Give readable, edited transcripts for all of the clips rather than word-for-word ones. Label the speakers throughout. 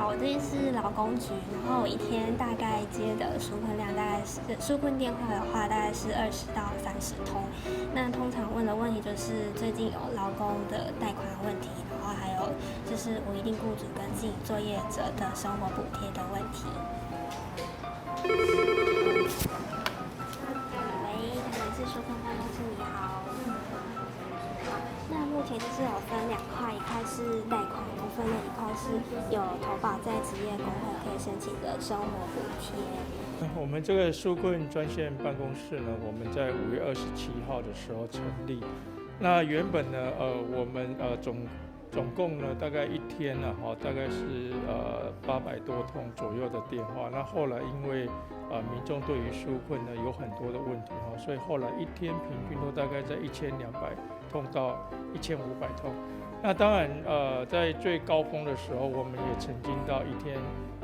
Speaker 1: 我这里是劳工局，然后我一天大概接的纾困量大概是纾困电话的话，大概是20到30通。那通常问的问题就是最近有劳工的贷款问题，然后还有就是无一定雇主跟自己作业者的生活补贴的问题。喂，可能是纾困办公室，你好。那目前就是有分两块，一块是贷款部分，另一块是有投保在职业工会可以申请的生活补贴。
Speaker 2: 我们这个纾困专线办公室呢，我们在5月27号的时候成立。那原本呢，我们总共呢，大概一天呢，大概是800多通左右的电话。那后来因为民众对于纾困呢有很多的问题所以后来一天平均都大概在1200通到1500通。那当然在最高峰的时候，我们也曾经到一天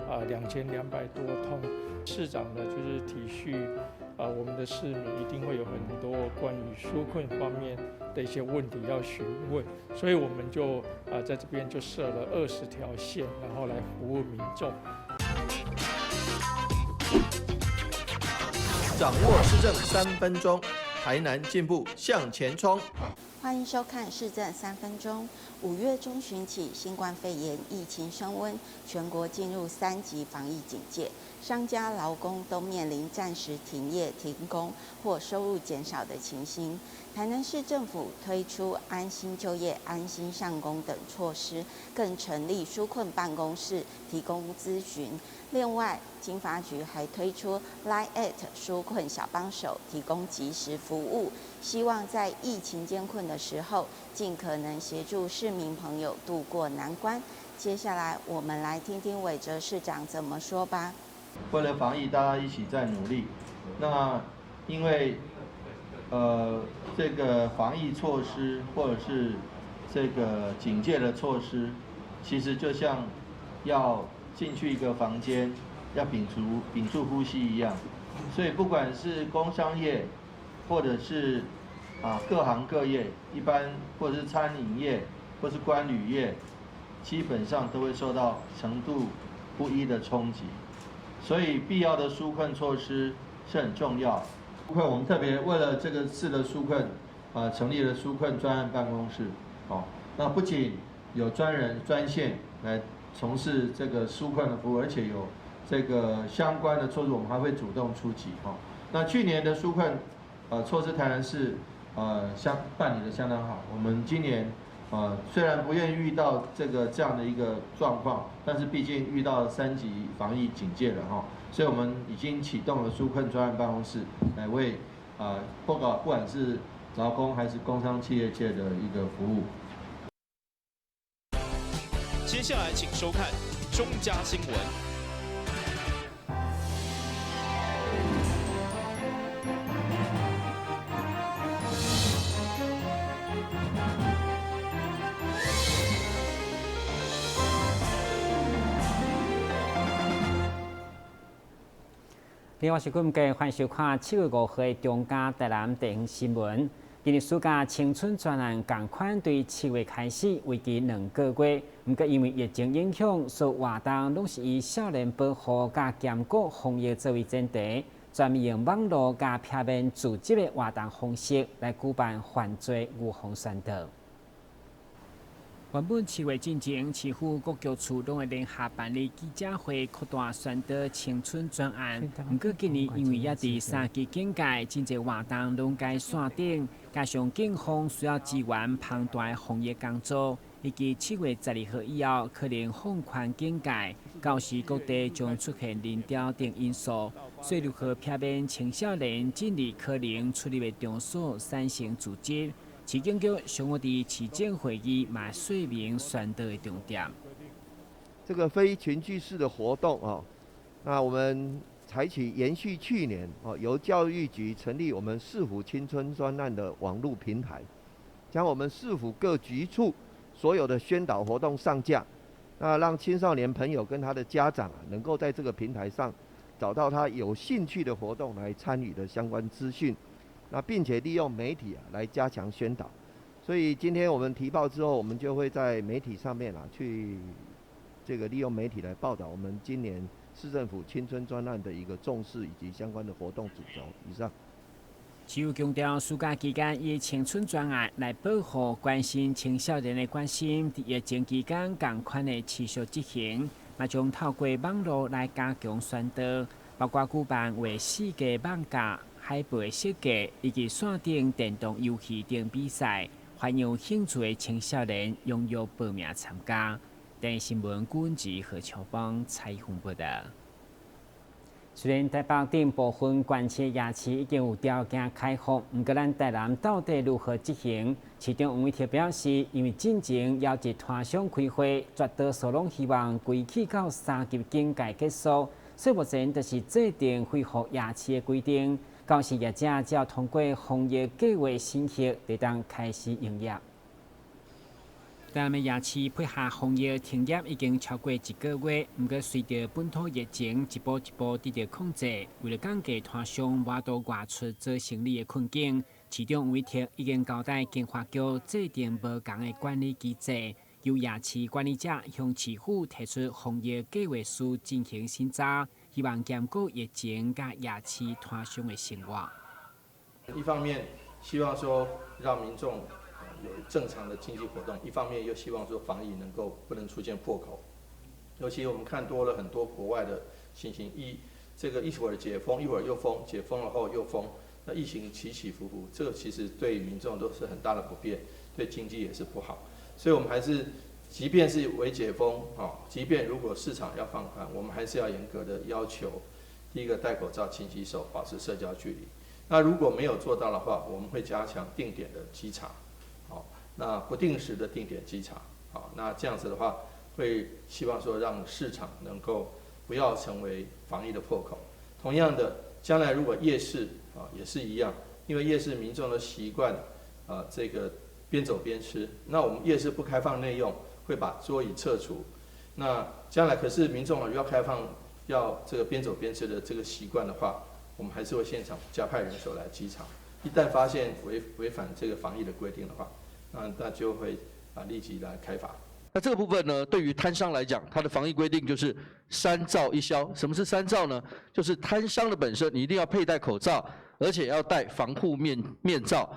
Speaker 2: 2200多通。市长呢就是体恤我们的市民一定会有很多关于纾困方面的一些问题要询问，所以我们就在这边就设了20条线，然后来服务民众。
Speaker 3: 掌握市政3分钟，台南进步向前冲。
Speaker 4: 欢迎收看《市政3分钟》。5月中旬起，新冠肺炎疫情升温，全国进入3级防疫警戒，商家、劳工都面临暂时停业、停工或收入减少的情形。台南市政府推出安心就业、安心上工等措施，更成立纾困办公室提供咨询。另外，经发局还推出 Line@ 纾困小帮手，提供即时服务，希望在疫情艰困的时候，尽可能协助市民朋友渡过难关。接下来，我们来听听韦哲市长怎么说吧。
Speaker 3: 为了防疫，大家一起在努力。那因为这个防疫措施或者是这个警戒的措施，其实就像要进去一个房间，要屏住呼吸一样。所以不管是工商业，或者是各行各业，一般或者是餐饮业，或是观旅业，基本上都会受到程度不一的冲击。所以必要的纾困措施是很重要。纾困我们特别为了这个次的纾困，成立了纾困专案办公室。那不仅有专线来从事这个纾困的服务，而且有这个相关的措施，我们还会主动出击。那去年的纾困措施，台南市办理的相当好。我们今年虽然不愿意遇到这样的一个状况，但是毕竟遇到3级防疫警戒了所以我们已经启动了纾困专案办公室，来为不管是劳工还是工商企业界的一个服务。
Speaker 5: 接下来请收看中嘉新闻。
Speaker 6: 你好，我是顾家，欢迎收看7月5号的中嘉台南地方新闻。今日暑假青春专案同款对7月开始，为期2个月。不过因为疫情影响，所有活动拢是以少年保护甲兼顾防疫作为前提，专门用网络甲平面组织的活动方式来举办犯罪预防宣导。原本7月进前，市府各局处拢会联合办理记者会，扩大宣导青春专案。不过今年因为也伫3级警戒，真侪活动拢该线顶，加上警方需要支援庞大的防疫工作，以及7月12号以后可能放宽警戒，到时各地将出现人潮等因素，所以如何避免青少年进入可能出入的场所产生组织。市警局上午伫市政会议嘛说明宣导的重点。
Speaker 7: 这个非群聚式的活动那我们采取延续去年由教育局成立我们市府青春专案的网络平台，将我们市府各局处所有的宣导活动上架，那让青少年朋友跟他的家长能够在这个平台上找到他有兴趣的活动来参与的相关资讯。那并且利用媒体来加强宣导，所以今天我们提报之后，我们就会在媒体上面去这个利用媒体来报道我们今年市政府青春专案的一个重视以及相关的活动主轴。以上。
Speaker 6: 市府强调，暑假期间以青春专案来保护、关心青少年的关心，在疫情期间同款的持续执行，也将透过网络来加强宣导，包括举办为世界网架、海报设计以及线顶电动游戏等比赛，欢迎有兴趣的青少年踊跃报名参加。电视新闻顾文吉和乔邦采访报道。虽然台北顶部分关切夜市已经有条件开放，不过咱台南到底如何执行？市长王伟霆表示，因为进前邀集团商开会，绝大多数拢希望规期到3级警戒结束，所以目前就是制定恢复夜市的规定，到时业者只要通过防疫计划审核，就当开始营业。台南夜市配合防疫停业已经超过1个月，不过随着本土疫情一步一步得到控制，为了降低摊商外岛外出做生意的困境，市长王伟霆已经交代经发局制定无同的管理机制，由夜市管理者向市府提出防疫计划书进行审查，希望兼顾疫情甲夜市摊商的生活。
Speaker 3: 一方面希望说让民众有正常的经济活动，一方面又希望说防疫不能出现破口。尤其我们看多了很多国外的情形，这个一会儿解封，一会儿又封，解封了后又封，那疫情起起伏伏，这个其实对民众都是很大的不便，对经济也是不好。所以我们还是，即便是微解封，即便如果市场要放宽，我们还是要严格的要求，第一个戴口罩、勤洗手、保持社交距离。那如果没有做到的话，我们会加强定点的稽查。那不定时的定点稽查，那这样子的话，会希望说让市场能够不要成为防疫的破口。同样的，将来如果夜市也是一样，因为夜市民众的习惯这个边走边吃，那我们夜市不开放内用，会把桌椅撤除。那将来可是民众要开放要这个边走边吃的这个习惯的话，我们还是会现场加派人手来稽查。一旦发现违反这个防疫的规定的话，那就会立即来开罚。
Speaker 8: 那这个部分呢，对于摊商来讲，它的防疫规定就是3罩1消。什么是3罩呢？就是摊商的本身你一定要佩戴口罩，而且要戴防护面罩。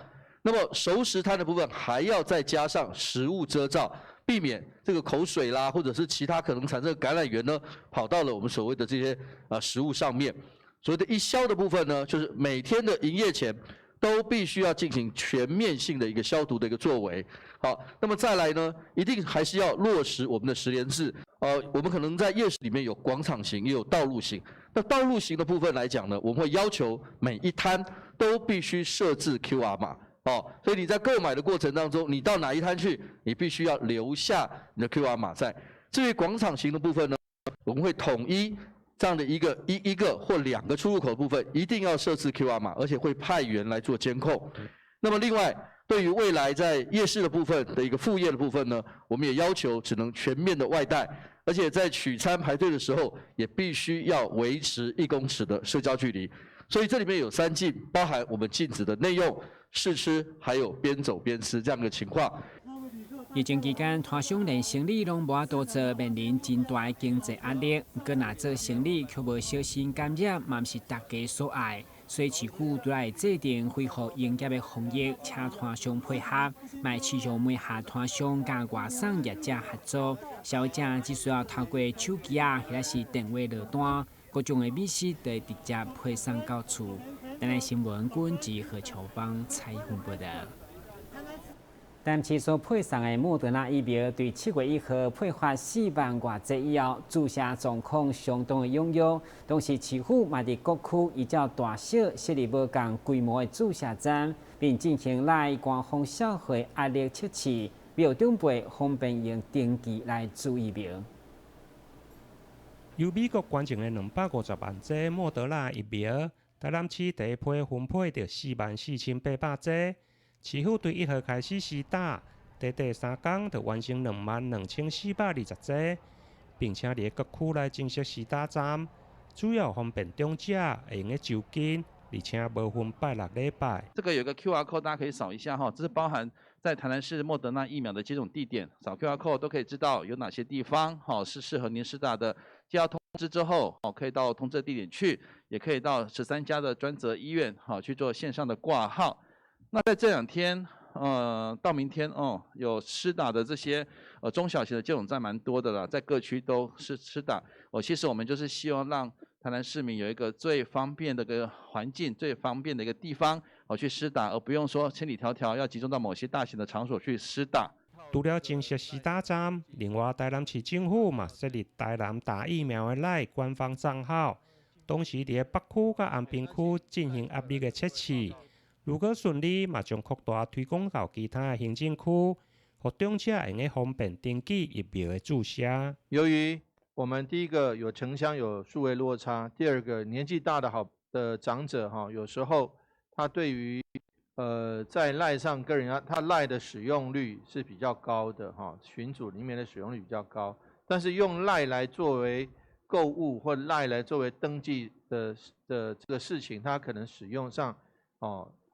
Speaker 8: 那么熟食摊的部分还要再加上食物遮罩，避免这个口水啦，或者是其他可能产生的感染源呢，跑到了我们所谓的这些食物上面。所谓的1消的部分呢，就是每天的营业前都必须要进行全面性的一个消毒的一个作为。好，那么再来呢，一定还是要落实我们的10连制。我们可能在夜市里面有广场型，也有道路型。那道路型的部分来讲呢，我们会要求每一摊都必须设置 QR 码。所以你在购买的过程当中，你到哪一摊去，你必须要留下你的 QR 码在。至于广场型的部分呢，我们会统一这样的一个或2个出入口的部分，一定要设置 QR 码，而且会派员来做监控。那么另外，对于未来在夜市的部分的一个副业的部分呢，我们也要求只能全面的外带，而且在取餐排队的时候，也必须要维持1公尺的社交距离。所以这里面有3禁，包含我们禁止的内用、试吃，还有边走边吃这样的情况。
Speaker 6: 疫情期间，摊商连生意拢无法度做，面临真大的经济压力。不过，若做生意却无小心感染，嘛毋是大家所爱。所以，市府都来制定恢复营业的防疫，请摊商配合，卖市场每下摊商甲外省业者合作，消费者只需要透过手机或者是电话落单，各种的美食就会直接配送到厝。台南新闻顾文吉和乔邦采访报道。但市所配送的莫德纳疫苗，对7月1号配发4万多剂以后，注射状况相当的踊跃。同时，市府嘛伫各区依照大小设立无同规模的注射站，并进行来官方消费压力测试，苗长辈方便用登记来注疫苗。
Speaker 9: 由美国捐赠的250万剂莫德纳疫苗，台南市第一批分配到44800剂。市府对1号开始施打，第3天就完成22420剂，并且伫各区内正式施打站，主要方便长者会用的就近、而且无分拜6礼拜。
Speaker 8: 这个有个 QR code， 大家可以扫一下哈，这是包含在台南市莫德纳疫苗的接种地点，扫 QR code 都可以知道有哪些地方是适合您施打的。接到通知之后，可以到通知的地点去，也可以到13家的专责医院去做线上的挂号。那在这2天，到明天有施打的这些中小型的接种站蛮多的了，在各区都是施打。其实我们就是希望让台南市民有一个最方便的一个环境，最方便的一个地方去施打，而不用说千里迢迢要集中到某些大型的场所去施打。
Speaker 9: 除了正式施打站，另外台南市政府嘛设立台南打疫苗的赖官方账号，同时伫北区甲安平区进行压力的测试。如果顺利，嘛将扩大推广到其他行政区，让长者会用方便登记疫苗的注射。
Speaker 3: 由于我们第一个有城乡有数位落差，第二个年纪大的长者有时候他对于在赖上跟人家他赖的使用率是比较高的群组里面的使用率比较高，但是用赖来作为购物或赖来作为登记的这个事情，他可能使用上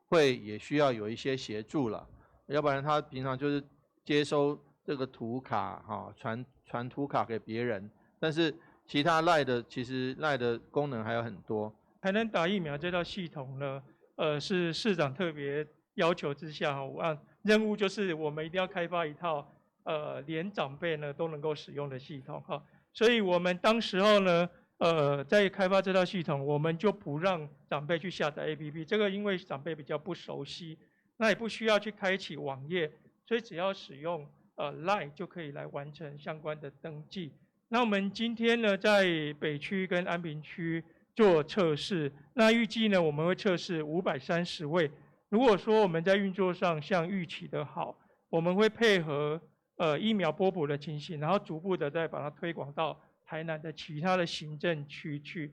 Speaker 3: 会也需要有一些协助了，要不然他平常就是接收这个图卡传图卡给别人，但是其他其实赖的功能还有很多。
Speaker 2: 台南打疫苗这套系统呢，是市长特别要求之下任务就是我们一定要开发一套连长辈呢都能够使用的系统所以我们当时候呢在开发这套系统，我们就不让长辈去下载 APP， 这个因为长辈比较不熟悉，那也不需要去开启网页，所以只要使用LINE 就可以来完成相关的登记。那我们今天呢在北区跟安平区做测试，那预计呢我们会测试530位。如果说我们在运作上像预期的好，我们会配合疫苗拨补的情形，然后逐步的再把它推广到台南的其他的行政区去。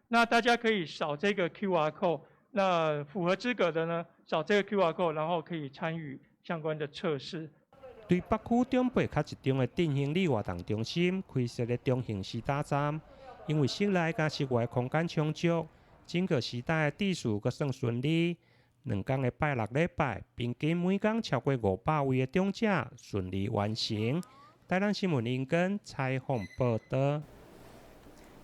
Speaker 2: 那大家可以扫这个 QR code， 那符合资格的呢扫这个 QR code， 然后可以参与相关的测试。
Speaker 9: 对北区中北较集中的振兴里活动中心开设的中型施打站，因为室内加室外空间充足，整个施打的秩序阁算顺利。2天的拜6礼拜，平均每天超过500位的长者顺利完成。台南新闻林根采访报道。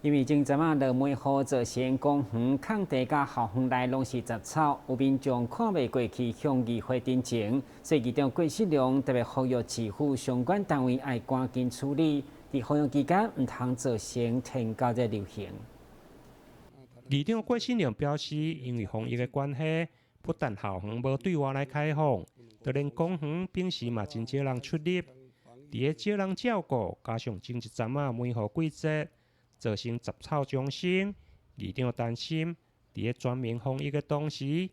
Speaker 6: 因为前阵落梅雨造成公园、空地甲后园内拢是杂草，有民众看袂过去向议会申请，所以议长郭世良特别呼吁市府相关单位要赶紧处理，在防疫期间唔通造成天高热流行。
Speaker 9: 议长郭世良表示，因为防疫的关系，不但后园无对外来开放，就连公园平时嘛真少人出入，伫个少人照顾，加上前一阵梅雨季节，造成杂草丛生。议长担心，伫个全面防疫的同时，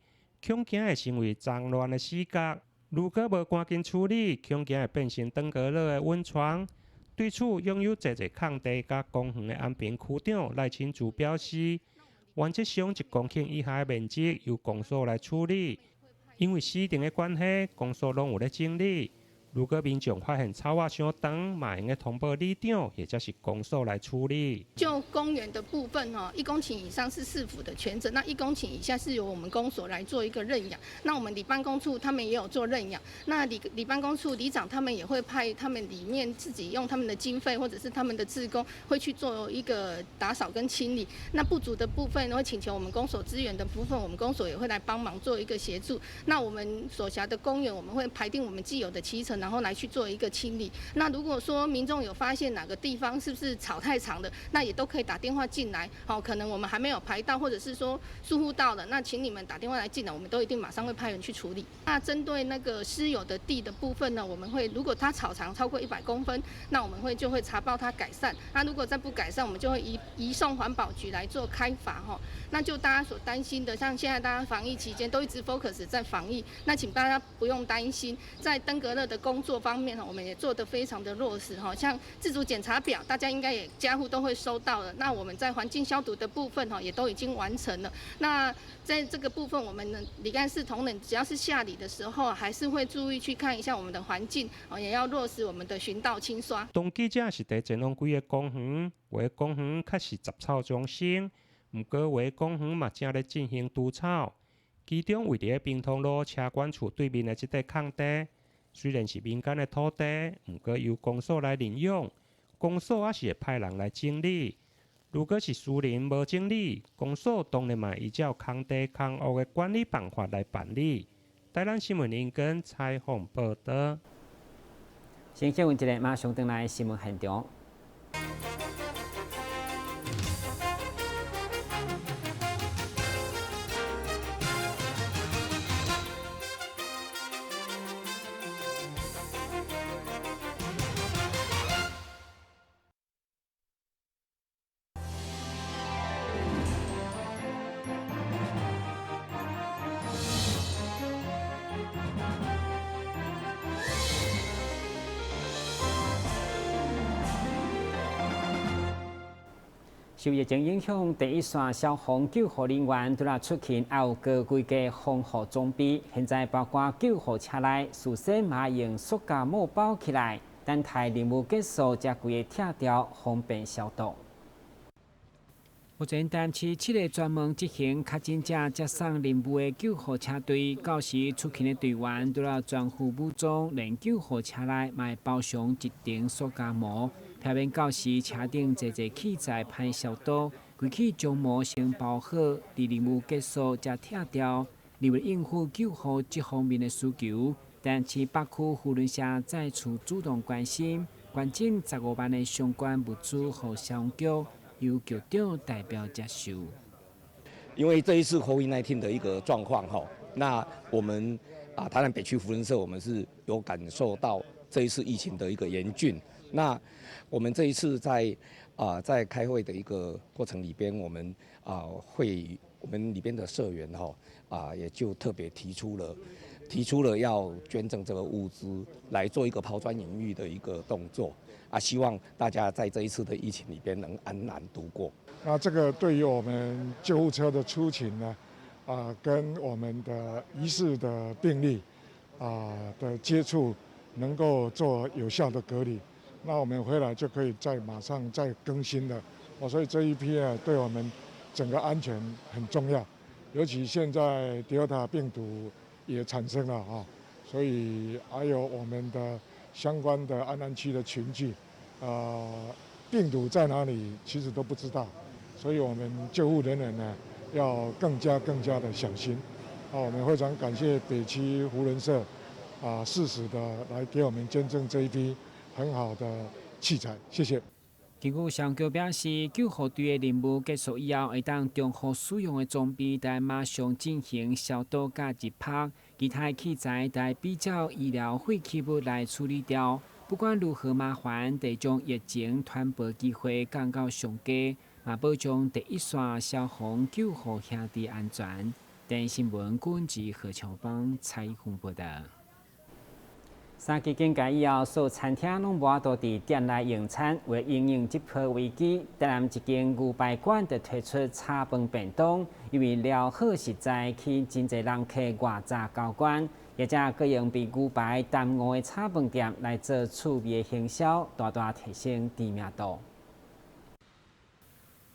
Speaker 9: 恐惊会成为脏乱的死角。如果无赶紧处理，恐惊会变成登革热的温床。对此，拥有侪空地甲公园的安平区长赖清竹表示，原则上1公顷以下的面积由公所来处理，因为市定的关系，公所拢有咧整理。如果民众发现草啊伤长，嘛应该通报里长，或者是公所来处理。
Speaker 10: 就公园的部分1公顷以上是市府的权责，那1公顷以下是由我们公所来做一个认养。那我们里办公处他们也有做认养，那里办公处里长他们也会派他们里面自己用他们的经费或者是他们的志工会去做一个打扫跟清理。那不足的部分会请求我们公所资源的部分，我们公所也会来帮忙做一个协助。那我们所辖的公园，我们会排定我们既有的期程，然后来去做一个清理。那如果说民众有发现哪个地方是不是草太长的，那也都可以打电话进来。可能我们还没有排到，或者是说疏忽到了，那请你们打电话来进来，我们都一定马上会派人去处理。那针对那个私有的地的部分呢，我们会如果它草长超过100公分，那我们就会查报它改善。那如果再不改善，我们就会移送环保局来做开罚那就大家所担心的，像现在大家防疫期间都一直 focus 在防疫，那请大家不用担心，在登革热的工作方面我们也做得非常的落实像自主检查表，大家应该也家户都会收到了。那我们在环境消毒的部分也都已经完成了。那在这个部分，我们里干事同仁只要是下里的时候，还是会注意去看一下我们的环境也要落实我们的巡道清刷。
Speaker 9: 当记者是在前往几个公园，有的公园确实杂草丛生，毋过话公园嘛正咧进行除草，其中位伫平通路车管处对面的即块空地，虽然是民间的土地，毋过由公所来领用，公所也是会派人来整理。如果是私人无整理，公所当然嘛依照空地空屋的管理办法来办理。台南新闻林根采访报道。
Speaker 6: 先新闻一个，马上转来新闻现场。受疫情影响，第一线消防救护人员都来出勤，也有高规格防护装备。现在包括救护车内事先嘛用塑胶膜包起来，等待任务结束才规个拆掉，方便消毒。目前台市7个专门执行确诊者接送任务的救护车队，到时出勤的队员都要全副武装，连救护车内嘛包上一层塑胶膜。避免到时车顶坐器材歹消毒，规气将膜先包好，伫任务结束才拆掉。为了应付救护这方面的需求，但市北区扶轮社再次主动关心，捐赠15万的相关物资予消防局，由局长代表接受。
Speaker 11: 因为这一次 COVID-19 的一个状况那我们台南北区扶轮社我们是有感受到这一次疫情的一个严峻。那我们这一次在开会的一个过程里边，我们里边的社员也就特别提出了要捐赠这个物资来做一个抛砖引玉的一个动作希望大家在这一次的疫情里边能安然度过。
Speaker 12: 那这个对于我们救护车的出勤呢，跟我们的疑似的病例的接触，能够做有效的隔离。那我们回来就可以马上再更新了，所以这一批对我们整个安全很重要，尤其现在 Delta 病毒也产生了所以还有我们的相关的安南区的群聚，病毒在哪里其实都不知道，所以我们救护人员呢要更加的小心。我们非常感谢北区扶轮社适时的来给我们捐赠这一批很好的器材，谢谢。
Speaker 6: 根据消防局表示，救护队的任务结束以后，会当重复使用的装备，在马上进行消毒加入拍，其他器材在比较医疗废弃物来处理掉。不管如何麻烦，得将疫情传播机会降到上低，嘛保障第一线消防救护兄弟安全。电新闻管制何乔邦采访报道。三级警戒以后，所有餐厅拢无法度伫店内用餐。为应应这波危机，台南一间牛排馆就推出炒饭便当，因为料好实在，去真侪人客外早交关。业者各用比牛排淡薄的炒饭店来做趣味的行销，大大提升知名度。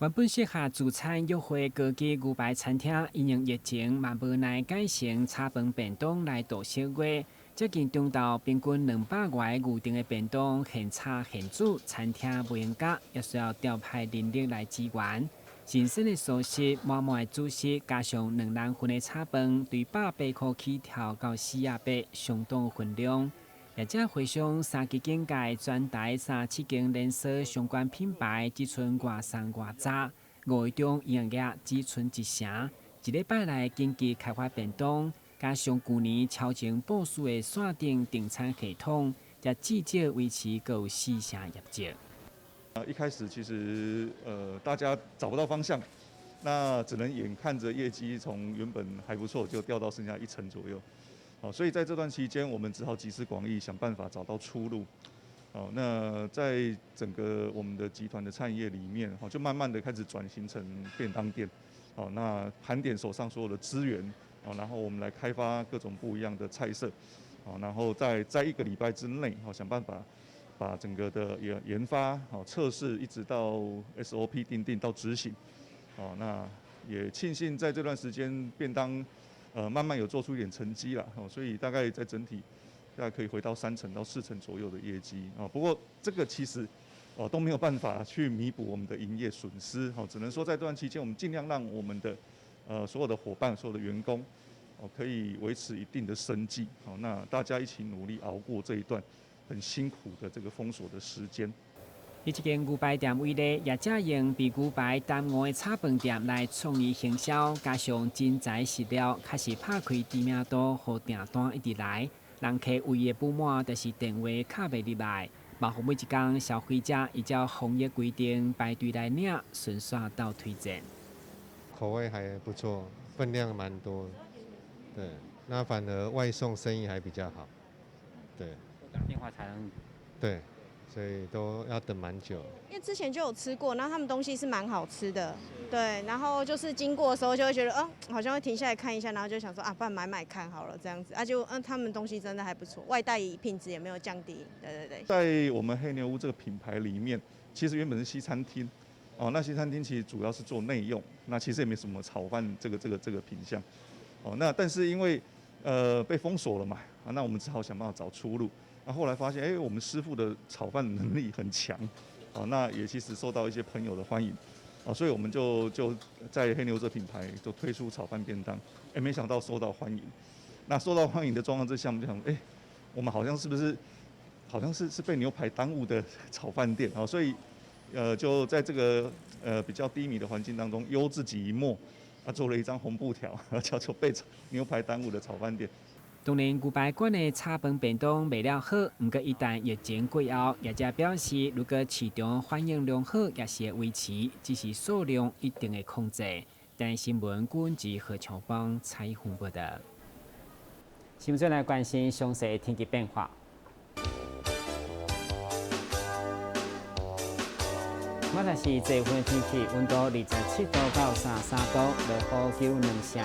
Speaker 6: 原本适合自餐约会高级牛排餐厅，因应疫情嘛无奈改成炒饭便当来度小月。接近中昼，平均200外预定的便当现炒现煮，餐厅不用加，也需要调派人力来支援。新鲜的素食、满满的主食，加上2人份的炒饭，对180块起跳到400，相当分量。业者回想三级警戒全台3-7间连锁相关品牌，只剩外送外早，5月中营业额只剩1成，一礼拜来紧急开发便当。加上去年超前部署的线顶订餐系统，才至少维持够4成业绩。
Speaker 13: 一开始其实大家找不到方向，那只能眼看着业绩从原本还不错就掉到剩下1成左右。所以在这段期间，我们只好集思广益，想办法找到出路。那在整个我们的集团的产业里面，就慢慢的开始转型成便当店。那盘点手上所有的资源。然后我们来开发各种不一样的菜色，然后在1个礼拜之内，想办法把整个的研发、测试一直到 SOP 定到执行，那也庆幸在这段时间便当慢慢有做出一点成绩了，所以大概在整体大概可以回到3成到4成左右的业绩啊。不过这个其实都没有办法去弥补我们的营业损失，只能说在这段期间我们尽量让我们的所有的伙伴、所有的员工可以维持一定的生计，那大家一起努力熬过这一段很辛苦的这个封锁的时间。
Speaker 6: 伊一间牛排店为例，业者用比牛排耽误的炒饭店来创意行销，加上真材实料，确实拍开知名度，互订单一直来。人客唯一不满就是电话卡袂入来，包括每一天消费者依照防疫规定排队来领，顺续到推荐。
Speaker 14: 口味还不错，分量蛮多，对，那反而外送生意还比较好，对。
Speaker 6: 打电话才能。
Speaker 14: 对。所以都要等蛮久，
Speaker 15: 因为之前就有吃过，然后他们东西是蛮好吃的，对，然后就是经过的时候就会觉得，好像会停下来看一下，然后就想说不然买看好了这样子，就他们东西真的还不错，外带品质也没有降低，对。
Speaker 13: 在我们黑牛屋这个品牌里面，其实原本是西餐厅，那西餐厅其实主要是做内用，那其实也没什么炒饭这个品项，那但是因为被封锁了嘛，那我们只好想办法找出路。那后来发现，我们师傅的炒饭能力很强，那也其实受到一些朋友的欢迎，所以我们就在黑牛这品牌就推出炒饭便当，没想到受到欢迎。那受到欢迎的状况之下，我们就想，我们好像是被牛排耽误的炒饭店，所以就在这个比较低迷的环境当中，悠自己一默，做了一张红布条，叫做被牛排耽误的炒饭店。
Speaker 6: 当然，牛排馆的炒饭便当卖了好，不过一旦疫情过后，业者表示，如果市场反应良好，也是会维持，只是数量一定会控制。但新闻顾问及何强邦采访报道。新闻再来关心详细的天气变化。马来西亚这份天气，温度27度到33度，落雨9、2成。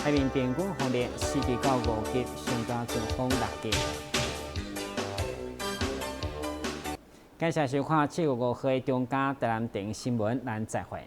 Speaker 6: 海面平均风力4级到5级，上大阵风6级。感谢收看7月5号的中嘉台南电视新闻，咱再会。